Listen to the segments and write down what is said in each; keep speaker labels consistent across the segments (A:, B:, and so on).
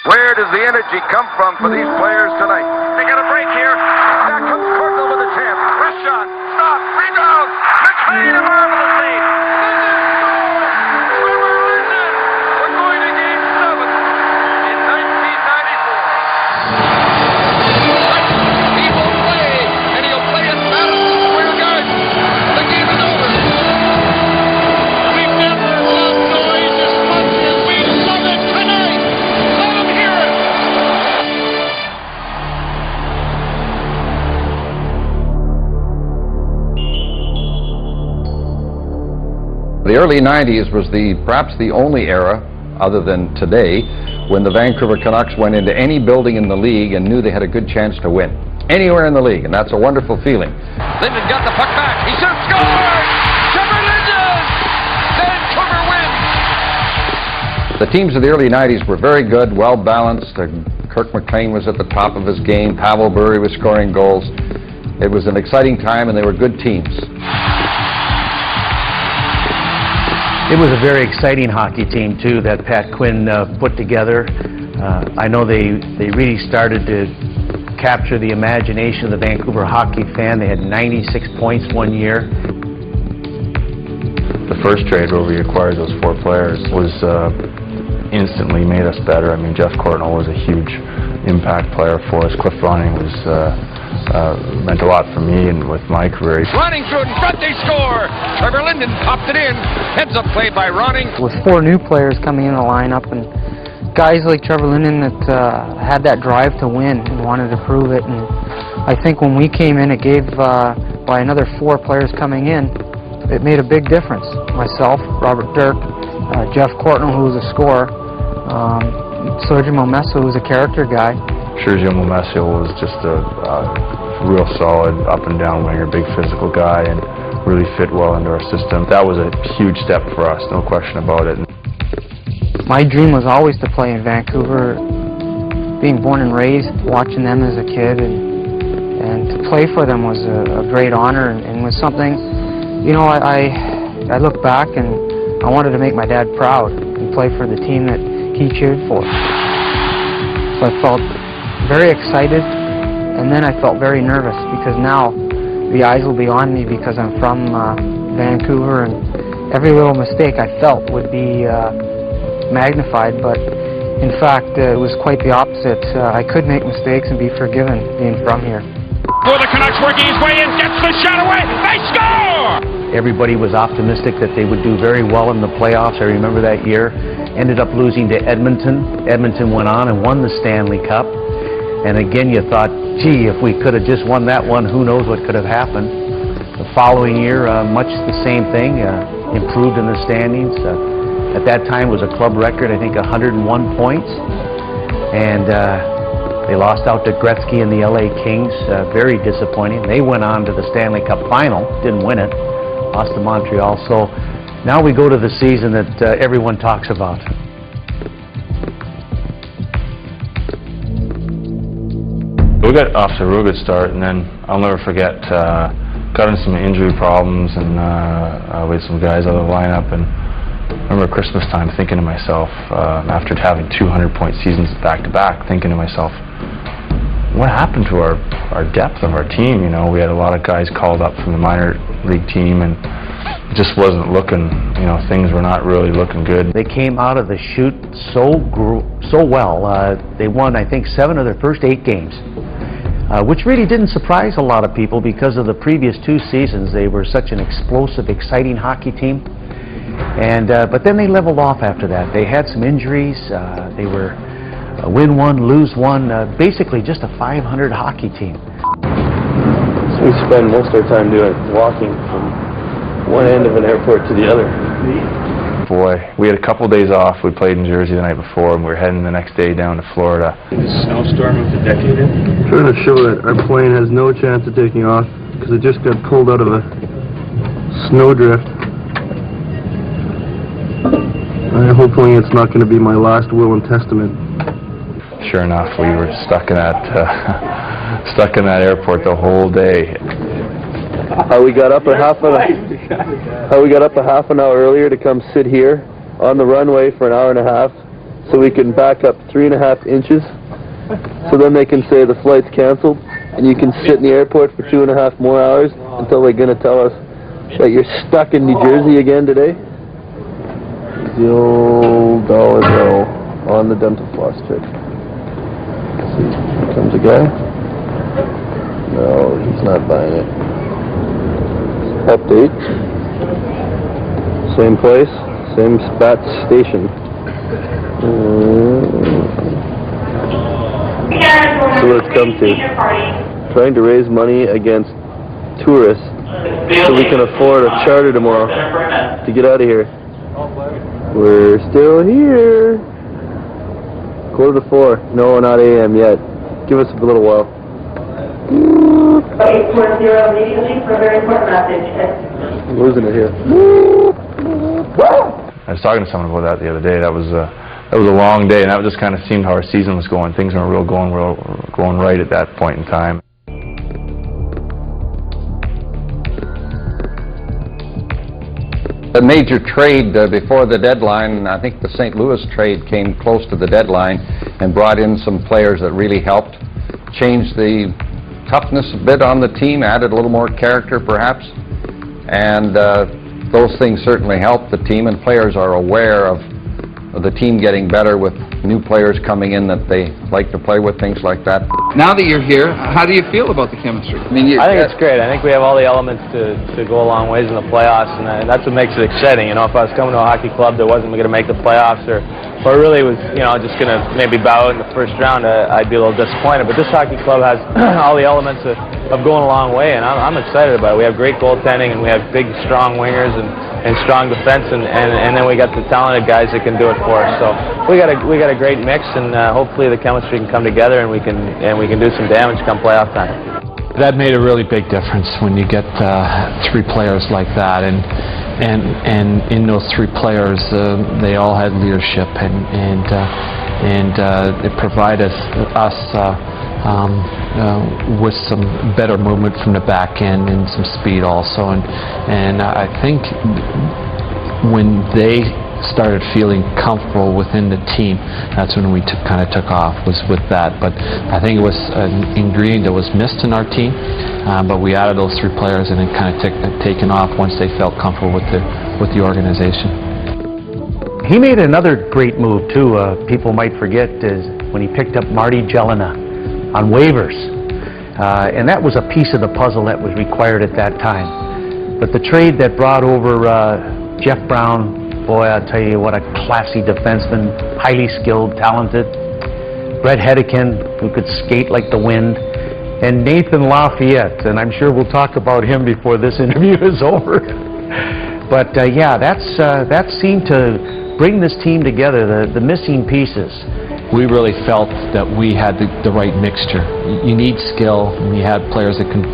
A: Where does the energy come from for these players tonight?
B: They got a break here.
A: Back comes Courtnall with a chance.
B: Wrist shot. Stop. Rebound. McLean, a marvelous save. We're going to Game 7 in 1994. He will play, and he'll play at Madison Square Garden. The game is over. We've never loved noise as much as we love it tonight. Let them hear it.
C: The early 90s was perhaps the only era, other than today, when the Vancouver Canucks went into any building in the league and knew they had a good chance to win. Anywhere in the league, and that's a wonderful feeling.
B: Linden got the puck back. He shoots, scores! Trevor Linden! Vancouver wins!
C: The teams of the early 90s were very good, well-balanced. Kirk McLean was at the top of his game. Pavel Bure was scoring goals. It was an exciting time, and they were good teams.
D: It was a very exciting hockey team, too, that Pat Quinn put together. I know they really started to capture the imagination of the Vancouver hockey fan. They had 96 points one year.
E: The first trade where we acquired those 4 players was instantly made us better. I mean, Jeff Courtnall was a huge impact player for us. Cliff Ronning was meant a lot for me and with my career.
B: Ronning through it in front, they score! Trevor Linden popped it in. Heads up play by Ronning.
F: With 4 new players coming in the lineup and guys like Trevor Linden that had that drive to win and wanted to prove it. And I think when we came in, it gave, by another 4 players coming in, it made a big difference. Myself, Robert Dirk, Jeff Courtnall, who was a scorer, Sergio Momesso, who was a character guy.
E: Sergio Momesso was just a real solid up-and-down winger, big physical guy, and really fit well into our system. That was a huge step for us, no question about it.
F: My dream was always to play in Vancouver. Being born and raised, watching them as a kid, and to play for them was a great honor and was something, you know, I look back and I wanted to make my dad proud and play for the team that he cheered for. So I felt very excited, and then I felt very nervous because now the eyes will be on me because I'm from Vancouver, and every little mistake I felt would be magnified, but in fact it was quite the opposite. I could make mistakes and be forgiven being from here.
B: For the Canucks working his way in, gets the shot away, they score!
D: Everybody was optimistic that they would do very well in the playoffs. I remember that year. Ended up losing to Edmonton. Edmonton went on and won the Stanley Cup. And again, you thought, gee, if we could have just won that one, who knows what could have happened. The following year, much the same thing, improved in the standings. At that time, it was a club record, I think 101 points. And they lost out to Gretzky and the LA Kings, very disappointing. They went on to the Stanley Cup final, didn't win it, lost to Montreal. So now we go to the season that everyone talks about.
E: We got off to a real good start, and then I'll never forget, got in some injury problems and with some guys out of the lineup. And I remember Christmas time thinking to myself, after having 200-point seasons back-to-back, thinking to myself, what happened to our depth of our team? You know, we had a lot of guys called up from the minor league team, and it just wasn't looking, you know, things were not really looking good.
D: They came out of the chute so well. They won, I think, 7 of their first 8 games, which really didn't surprise a lot of people because of the previous 2 seasons. They were such an explosive, exciting hockey team. And but then they leveled off after that. They had some injuries. They were win one, lose one, basically just a 500 hockey team.
G: So we spend most of our time walking from one end of an airport to the other.
E: Boy, we had a couple days off. We played in Jersey the night before, and we were heading the next day down to Florida.
G: The snowstorm of the decade. Trying to show that our plane has no chance of taking off because it just got pulled out of a snowdrift. Hopefully it's not going to be my last will and testament.
E: Sure enough, we were stuck in that airport the whole day.
G: We got up a half an hour earlier to come sit here on the runway for an hour and a half so we can back up 3.5 inches. So then they can say the flight's canceled, and you can sit in the airport for 2.5 more hours until they're going to tell us that you're stuck in New Jersey again today. The old dollar bill on the dental floss trick. See, here comes a guy. No, he's not buying it. Update. Same place, same spat station. So what it's come to. Trying to raise money against tourists so we can afford a charter tomorrow to get out of here. We're still here. 3:45. No, not AM yet. Give us a little while.
H: 840 immediately for a very important message.
G: I'm losing it here.
E: I was talking to someone about that the other day. That was a long day, and that just kind of seemed how our season was going. Things weren't going right at that point in time.
C: The major trade before the deadline, I think the St. Louis trade came close to the deadline and brought in some players that really helped change the toughness a bit on the team, added a little more character perhaps, and those things certainly help the team, and players are aware of the team getting better with new players coming in that they like to play with, things like that.
B: Now that you're here, how do you feel about the chemistry? I mean,
I: I think it's great. I think we have all the elements to go a long ways in the playoffs, and that's what makes it exciting. You know, if I was coming to a hockey club that wasn't going to make the playoffs, or really was, you know, just going to maybe bow out in the first round, I'd be a little disappointed. But this hockey club has all the elements of going a long way, and I'm excited about it. We have great goaltending, and we have big, strong wingers, and strong defense, and then we got the talented guys that can do it for us. So we got a great mix, and hopefully the chemistry can come together, and we can do some damage come playoff time.
J: That made a really big difference when you get 3 players like that, and in those 3 players, they all had leadership, and it provided us with some better movement from the back end and some speed also, and I think when they started feeling comfortable within the team, that's when we kind of took off, was with that. But I think it was an ingredient that was missed in our team, but we added those 3 players, and it kind of taken off once they felt comfortable with the organization.
D: He made another great move too, people might forget, is when he picked up Marty Jelena on waivers, and that was a piece of the puzzle that was required at that time. But the trade that brought over Jeff Brown, boy, I'll tell you what a classy defenseman, highly skilled, talented. Brett Hedican, who could skate like the wind, and Nathan Lafayette, and I'm sure we'll talk about him before this interview is over. But yeah, that seemed to bring this team together, the missing pieces.
J: We really felt that we had the right mixture. You need skill, and you have players that can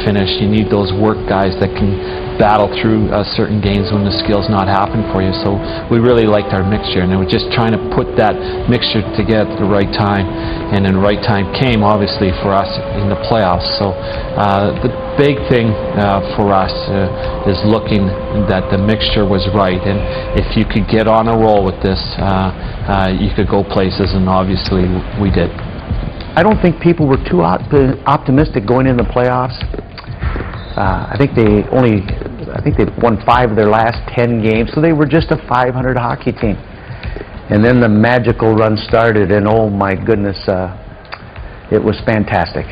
J: finish. You need those work guys that can battle through certain games when the skill's not happening for you. So we really liked our mixture, and we're just trying to put that mixture together at the right time, and then the right time came, obviously, for us in the playoffs. So the big thing for us is looking that the mixture was right, and if you could get on a roll with this, you could go places, and obviously we did.
D: I don't think people were too optimistic going into the playoffs. I think they won 5 of their last 10 games, so they were just a .500 hockey team. And then the magical run started, and oh my goodness, it was fantastic.